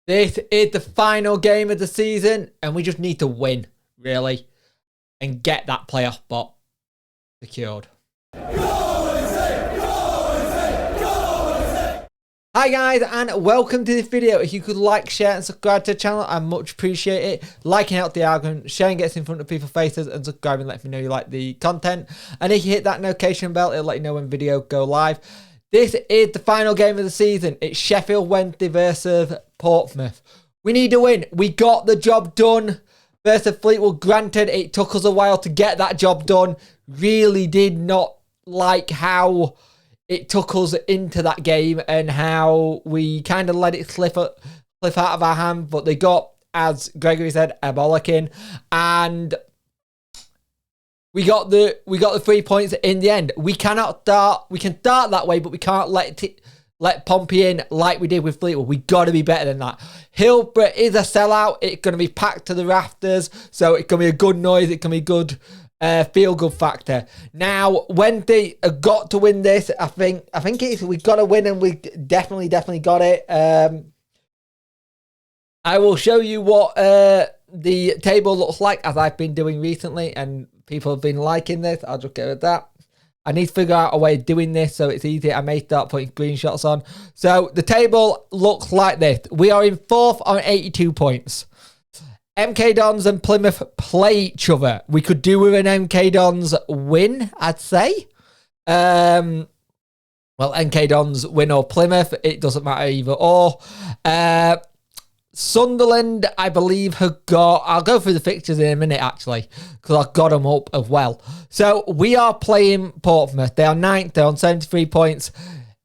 This is the final game of the season, and we just need to win, really, and get that playoff spot secured. Hi guys, and welcome to this video. If you could like, share and subscribe to the channel, I much appreciate it. Liking helps the algorithm, sharing gets in front of people's faces, and subscribing lets me know you like the content. And if you hit that notification bell, it'll let you know when videos go live. This is the final game of the season. It's Sheffield Wednesday versus Portsmouth. We need to win. We got the job done versus Fleetwood. Granted, it took us a while to get that job done. Really did not like how it took us into that game and how we kind of let it slip out of our hand. But they got, as Gregory said, a bollocking, and we got the 3 points in the end. We can start that way, but we can't let Pompey in like we did with Fleetwood. We got to be better than that. Hillsborough is a sellout. It's going to be packed to the rafters, so it can be a good noise. It can be good feel-good factor. Now, Wednesday got to win this. I think we got to win, and we definitely got it. I will show you what the table looks like, as I've been doing recently, and people have been liking this. I'll just get rid of that. I need to figure out a way of doing this so it's easy. I may start putting screenshots on. So the table looks like this. We are in 4th on 82 points. MK Dons and Plymouth play each other. We could do with an MK Dons win, I'd say. Well, MK Dons win or Plymouth, it doesn't matter either or. Sunderland, I believe, have got... I'll go through the fixtures in a minute, actually, because I've got them up as well. So, we are playing Portsmouth. They are 9th. They're on 73 points.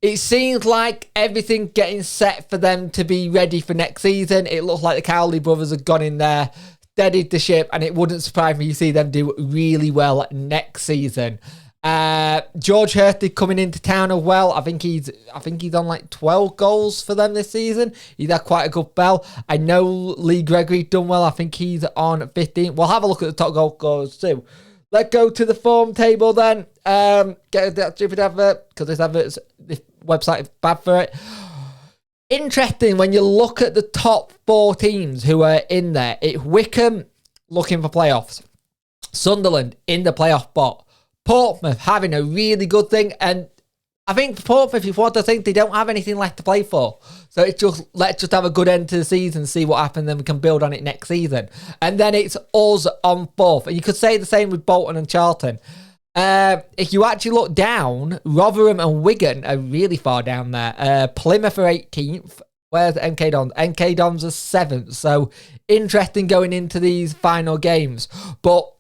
It seems like everything's getting set for them to be ready for next season. It looks like the Cowley brothers have gone in there, steadied the ship, and it wouldn't surprise me to see them do really well next season. George Hurst is coming into town as well. I think he's on like 12 goals for them this season. He's had quite a good spell. I know Lee Gregory's done well. I think he's on 15. We'll have a look at the top goal scorers too. Let's go to the form table then. Get that stupid advert, because this website is bad for it. Interesting when you look at the top 4 teams who are in there. It's Wickham looking for playoffs. Sunderland in the playoff spot. Portsmouth having a really good thing, and I think for Portsmouth, if you want to think, they don't have anything left to play for. So it's just, let's just have a good end to the season, see what happens, then we can build on it next season. And then it's us on 4th. And you could say the same with Bolton and Charlton. If you actually look down, Rotherham and Wigan are really far down there. Plymouth are 18th. Where's MK Dons? MK Dons are 7th. So interesting going into these final games. But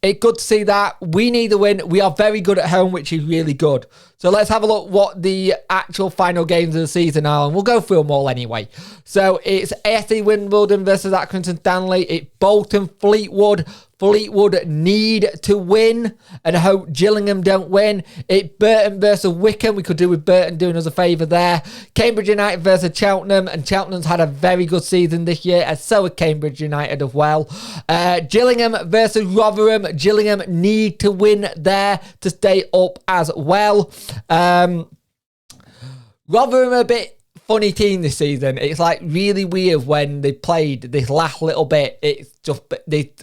it's good to see that. We need to win. We are very good at home, which is really good. So let's have a look what the actual final games of the season are, and we'll go through them all anyway. So it's AFC Wimbledon versus Accrington Stanley. It's Bolton Fleetwood. Fleetwood need to win and hope Gillingham don't win. It's Burton versus Wickham. We could do with Burton doing us a favour there. Cambridge United versus Cheltenham, and Cheltenham's had a very good season this year, and so has Cambridge United as well. Gillingham versus Rotherham. Gillingham need to win there to stay up as well. Rotherham a bit funny team this season. It's like really weird when they played this last little bit. It's just they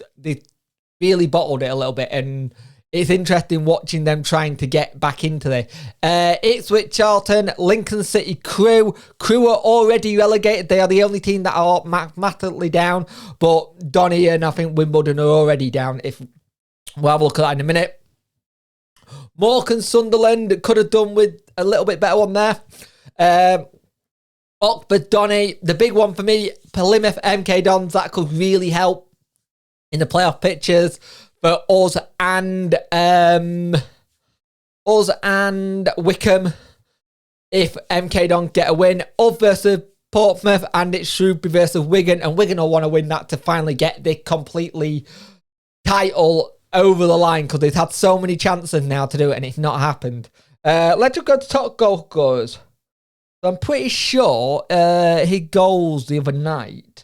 really bottled it a little bit, and it's interesting watching them trying to get back into it. Ipswich, Charlton, Lincoln City, Crewe. Crewe are already relegated. They are the only team that are mathematically down, but Donny and I think Wimbledon are already down. We'll have a look at that in a minute. Morecambe, Sunderland could have done with a little bit better one there. Oxford, Donny. The big one for me, Plymouth, MK Dons. That could really help in the playoff pictures for us and Wickham if MK Dons get a win. Us versus Portsmouth, and it's Shrewsbury versus Wigan, and Wigan will want to win that to finally get the completely title over the line, because they've had so many chances now to do it and it's not happened. Let's just go to top goal scorers. I'm pretty sure his goals the other night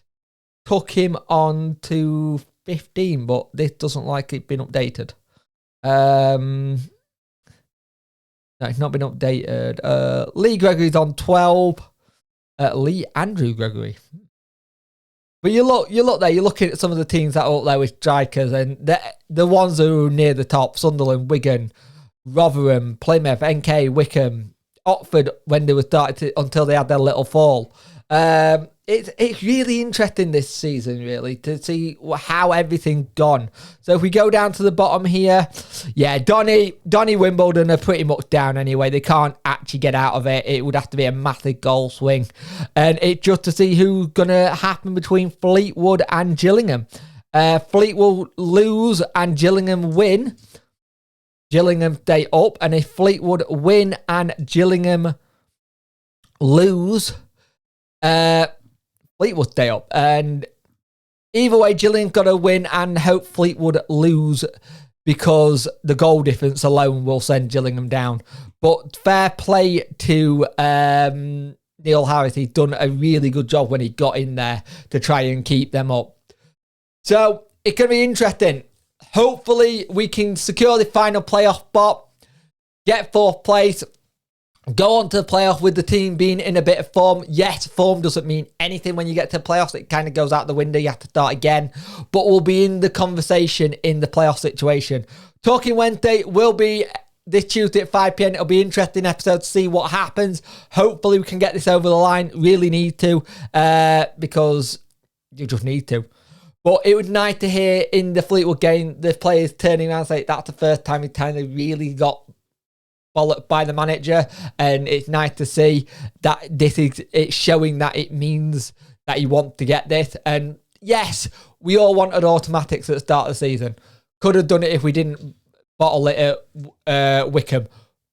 took him on to 15, but this doesn't like it been updated. No, it's not been updated. Lee Gregory's on 12. Lee Andrew Gregory. But you look there, you're looking at some of the teams that are up there with strikers, and the ones who are near the top: Sunderland, Wigan, Rotherham, Plymouth, NK, Wickham, Oxford, when they were started until they had their little fall. It's really interesting this season, really, to see how everything's gone. So if we go down to the bottom here, yeah, Donny Wimbledon are pretty much down anyway. They can't actually get out of it. It would have to be a massive goal swing. And it's just to see who's going to happen between Fleetwood and Gillingham. Fleetwood lose and Gillingham win. Gillingham stay up. And if Fleetwood win and Gillingham lose, Fleetwood stay up. And either way, Gillingham got to win and hope Fleetwood lose, because the goal difference alone will send Gillingham down. But fair play to Neil Harris. He's done a really good job when he got in there to try and keep them up. So it can be interesting. Hopefully we can secure the final playoff spot, get 4th place, go on to the playoff with the team being in a bit of form. Yes, form doesn't mean anything when you get to playoffs. It kind of goes out the window. You have to start again. But we'll be in the conversation in the playoff situation. Talking Wednesday will be this Tuesday at 5 p.m. It'll be an interesting episode to see what happens. Hopefully we can get this over the line. Really need to, because you just need to. But it was nice to hear in the Fleetwood game, the players turning around and say that's the first time he kind of really got bollocked by the manager, and it's nice to see that it's showing that it means that you want to get this. And yes, we all wanted automatics at the start of the season. Could have done it if we didn't bottle it at Wickham,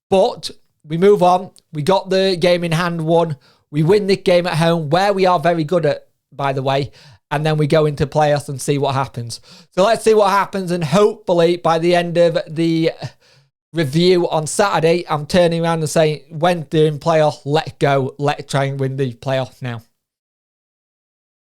but we move on. We got the game in hand won. We win this game at home, where we are very good at, by the way, and then we go into playoffs and see what happens. So let's see what happens, and hopefully by the end of the review on Saturday, I'm turning around and saying, when doing playoff, let's go. Let's try and win the playoff now.